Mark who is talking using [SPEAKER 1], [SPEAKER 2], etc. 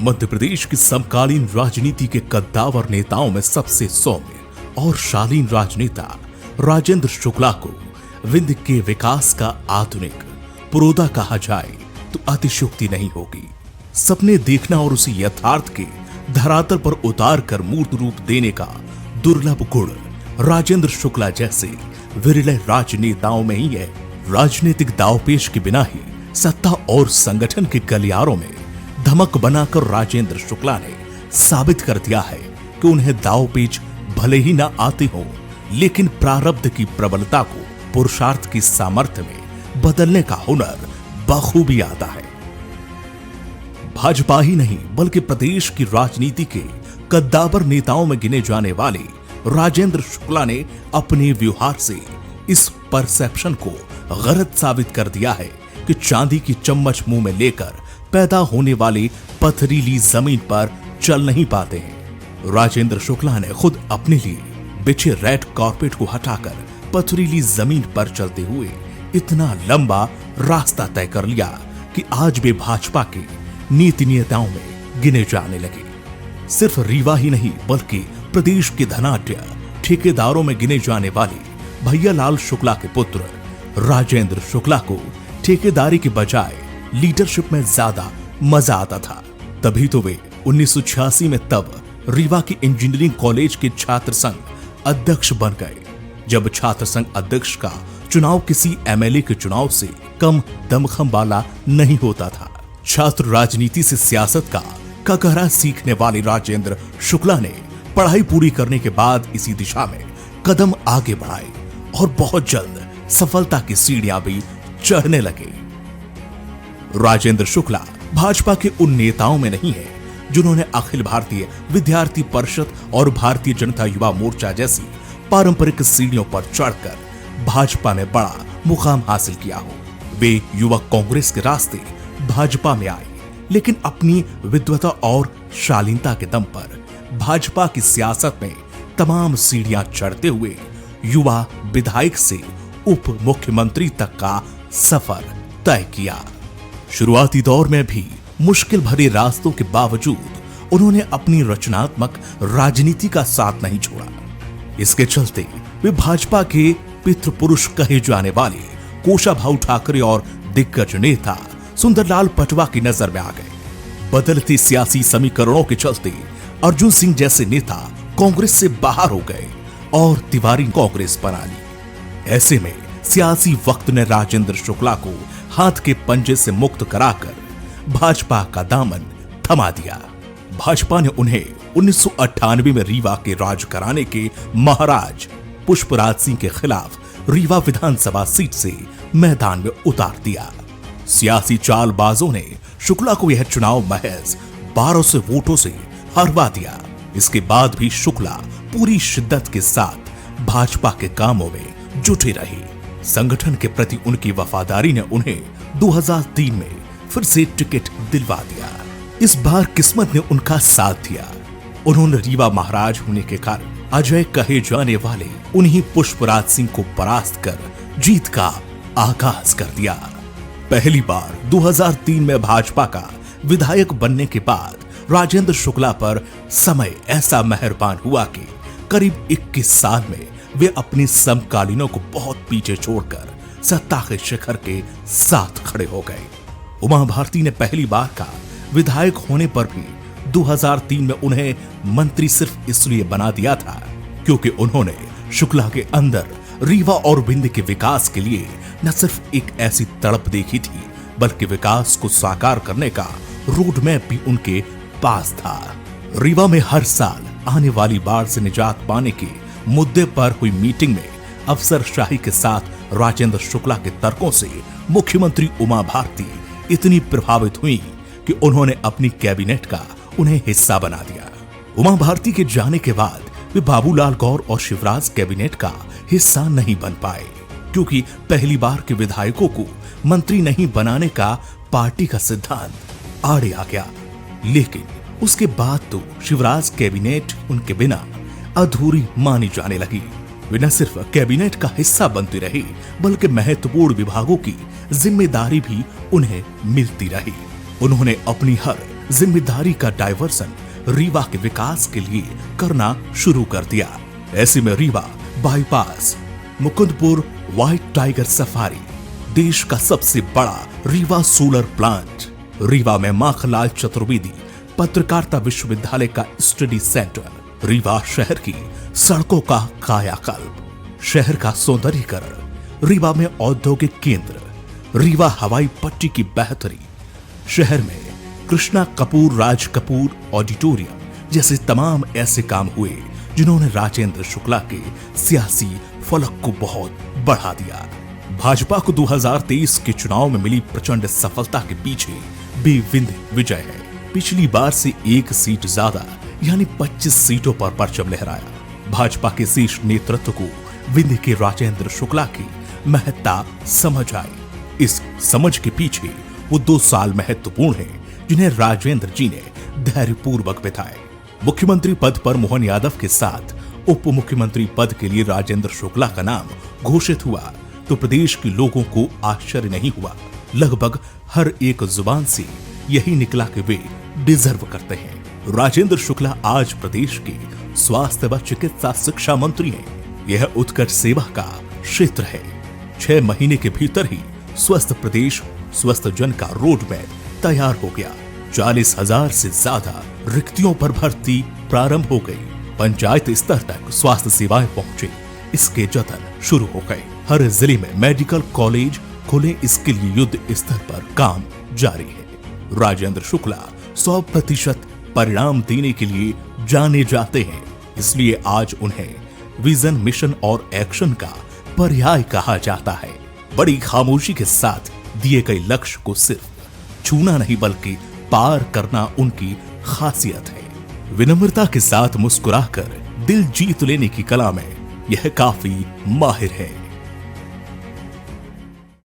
[SPEAKER 1] मध्य प्रदेश की समकालीन राजनीति के कद्दावर नेताओं में सबसे सौम्य और शालीन राजनेता राजेंद्र शुक्ला को विंध्य के विकास का आधुनिक पुरोधा कहा जाए तो अतिशयोक्ति नहीं होगी। सपने देखना और उसे यथार्थ के धरातल पर उतार कर मूर्त रूप देने का दुर्लभ गुण राजेंद्र शुक्ला जैसे विरले राजनेताओं में ही है। राजनीतिक दांवपेच के बिना ही सत्ता और संगठन के गलियारों में धमक बनाकर राजेंद्र शुक्ला ने साबित कर दिया है कि उन्हें दांवपेच भले ही ना आते हो, लेकिन प्रारब्ध की प्रबलता को पुरुषार्थ की सामर्थ्य में बदलने का हुनर बखूबी आता है। भाजपा ही नहीं बल्कि प्रदेश की राजनीति के कद्दावर नेताओं में गिने जाने वाले राजेंद्र शुक्ला ने अपने व्यवहार से इस परसेप्शन को गलत साबित कर दिया है कि चांदी की चम्मच मुंह में लेकर पैदा होने वाले पथरीली जमीन पर चल नहीं पाते हैं। राजेंद्र शुक्ला ने खुद अपने लिए बिछे रेड कारपेट को हटाकर पथरीली जमीन पर चलते हुए इतना लंबा रास्ता तय कर लिया कि आज भी भाजपा के नीति नेताओं में गिने जाने लगे। सिर्फ रीवा ही नहीं बल्कि प्रदेश के धनाढ्य ठेकेदारों में गिने जाने वाले भैयालाल शुक्ला के पुत्र राजेंद्र शुक्ला को ठेकेदारी के बजाय लीडरशिप में ज्यादा मजा आता था। तभी तो वे 1986 में तब रीवा की इंजीनियरिंग कॉलेज के छात्र संघ अध्यक्ष बन गए, जब छात्र संघ अध्यक्ष का चुनाव किसी एमएलए के चुनाव से कम दमखम वाला नहीं होता था। छात्र राजनीति से सियासत का ककहरा सीखने वाले राजेंद्र शुक्ला ने पढ़ाई पूरी करने के बाद इसी दिशा में कदम आगे बढ़ाए और बहुत जल्द सफलता की सीढ़ियां भी चढ़ने लगे। राजेंद्र शुक्ला भाजपा के उन नेताओं में नहीं है जिन्होंने अखिल भारतीय विद्यार्थी परिषद और भारतीय जनता युवा मोर्चा जैसी पारंपरिक सीढ़ियों पर चढ़कर भाजपा में बड़ा मुकाम हासिल किया हो। वे युवक कांग्रेस के रास्ते भाजपा में आए, लेकिन अपनी विद्वता और शालीनता के दम पर भाजपा की सियासत में तमाम सीढ़ियां चढ़ते हुए युवा विधायक से उप मुख्यमंत्री तक का सफर तय किया। शुरुआती दौर में भी मुश्किल भरे रास्तों के बावजूद उन्होंने अपनी रचनात्मक राजनीति का साथ नहीं छोड़ा। इसके चलते वे भाजपा के पितृपुरुष कहे जाने वाले कोशाभाऊ ठाकरे और दिग्गज नेता सुंदरलाल पटवा की नजर में आ गए। बदलते सियासी समीकरणों के चलते अर्जुन सिंह जैसे नेता कांग्रेस से बाहर हो गए और तिवारी कांग्रेस बना ली। ऐसे में सियासी वक्त ने राजेंद्र शुक्ला को हाथ के पंजे से मुक्त कराकर भाजपा का दामन थमा दिया। भाजपा ने उन्हें 1998 में रीवा के राजघराने के महाराज पुष्पराज सिंह के खिलाफ रीवा विधानसभा सीट से मैदान में उतार दिया। सियासी चालबाजों ने शुक्ला को यह चुनाव महज 1200 वोटों से हरवा दिया। इसके बाद भी शुक्ला पूरी शिद्दत के साथ भाजपा के कामों में जुटे रहे। संगठन के प्रति उनकी वफादारी ने उन्हें 2003 में फिर से टिकट दिलवा दिया। इस बार किस्मत ने उनका साथ दिया। उन्होंने रीवा महाराज होने के कारण अजय कहे जाने वाले उन्हीं पुष्पराज सिंह को परास्त कर जीत का आगाज कर दिया। पहली बार 2003 में भाजपा का विधायक बनने के बाद राजेंद्र शुक्ला पर समय ऐसा मेहरबान हुआ कि करीब 21 साल में वे अपने समकालीनों को बहुत पीछे छोड़कर सत्ता के शिखर के साथ खड़े हो गए। उमा भारती ने पहली बार का विधायक होने पर भी 2003 में उन्हें मंत्री सिर्फ इसलिए बना दिया था क्योंकि उन्होंने शुक्ला के अंदर रीवा और विंध्य के विकास के लिए न सिर्फ एक ऐसी तड़प देखी थी बल्कि विकास को साकार करने का रोड मैप भी उनके पास था। रीवा में हर साल आने वाली बाढ़ से निजात पाने के मुद्दे पर हुई मीटिंग में अफसरशाही के साथ राजेंद्र शुक्ला के तर्कों से मुख्यमंत्री उमा भारती इतनी प्रभावित हुई कि उन्होंने अपनी कैबिनेट का उन्हें हिस्सा बना दिया। उमा भारती के जाने के बाद वे बाबूलाल गौर और शिवराज कैबिनेट का हिस्सा नहीं बन पाए क्योंकि पहली बार के विधायकों को मंत्री नहीं बनाने का पार्टी का सिद्धांत आड़े आ गया। लेकिन उसके बाद तो शिवराज कैबिनेट उनके बिना अधूरी मानी जाने लगी। वे न सिर्फ कैबिनेट का हिस्सा बनते रहे बल्कि महत्वपूर्ण विभागों की जिम्मेदारी भी उन्हें मिलती रही। उन्होंने अपनी हर जिम्मेदारी का डायवर्सन रीवा के विकास के लिए करना शुरू कर दिया। ऐसे में Rewa bypass, Mukundpur white tiger safari, देश का सबसे बड़ा रीवा सोलर प्लांट, रीवा में माखनलाल चतुर्वेदी पत्रकारिता विश्वविद्यालय का स्टडी सेंटर, रीवा शहर की सड़कों का कायाकल्प, शहर का सौंदर्यीकरण, रीवा में औद्योगिक केंद्र, रीवा हवाई पट्टी की बेहतरी, शहर में कृष्णा कपूर राज कपूर ऑडिटोरियम जैसे तमाम ऐसे काम हुए जिन्होंने राजेंद्र शुक्ला के सियासी फलक को बहुत बढ़ा दिया। भाजपा को 2023 के चुनाव में मिली प्रचंड सफलता के पीछे बेविंद विजय है। पिछली बार से एक सीट ज्यादा यानी 25 सीटों पर परचम लहराया। भाजपा के शीर्ष नेतृत्व को विंध्य के राजेंद्र शुक्ला की महत्ता समझ आई। इस समझ के पीछे वो 2 साल महत्वपूर्ण हैं जिन्हें राजेंद्र जी ने धैर्यपूर्वक बिताए। मुख्यमंत्री पद पर मोहन यादव के साथ उप मुख्यमंत्री पद के लिए राजेंद्र शुक्ला का नाम घोषित हुआ तो प्रदेश के लोगों को आश्चर्य नहीं हुआ। लगभग हर एक जुबान से यही निकला कि वे डिजर्व करते हैं। राजेंद्र शुक्ला आज प्रदेश के स्वास्थ्य व चिकित्सा शिक्षा मंत्री हैं। यह उत्कर्ष सेवा का क्षेत्र है। 6 महीने के भीतर ही स्वस्थ प्रदेश स्वस्थ जन का रोड मैप तैयार हो गया। 40,000 से ज्यादा रिक्तियों पर भर्ती प्रारंभ हो गई। पंचायत स्तर तक स्वास्थ्य सेवाएं पहुंचे, इसके जतन शुरू हो गए। हर जिले में मेडिकल कॉलेज खुले, इसके लिए युद्ध स्तर पर काम जारी है। राजेंद्र शुक्ला 100% परिणाम देने के लिए जाने जाते हैं, इसलिए आज उन्हें विजन, मिशन और एक्शन का पर्याय कहा जाता है। बड़ी खामोशी के साथ दिए गए लक्ष्य को सिर्फ छूना नहीं बल्कि पार करना उनकी खासियत है। विनम्रता के साथ मुस्कुराकर दिल जीत लेने की कला में यह काफी माहिर है।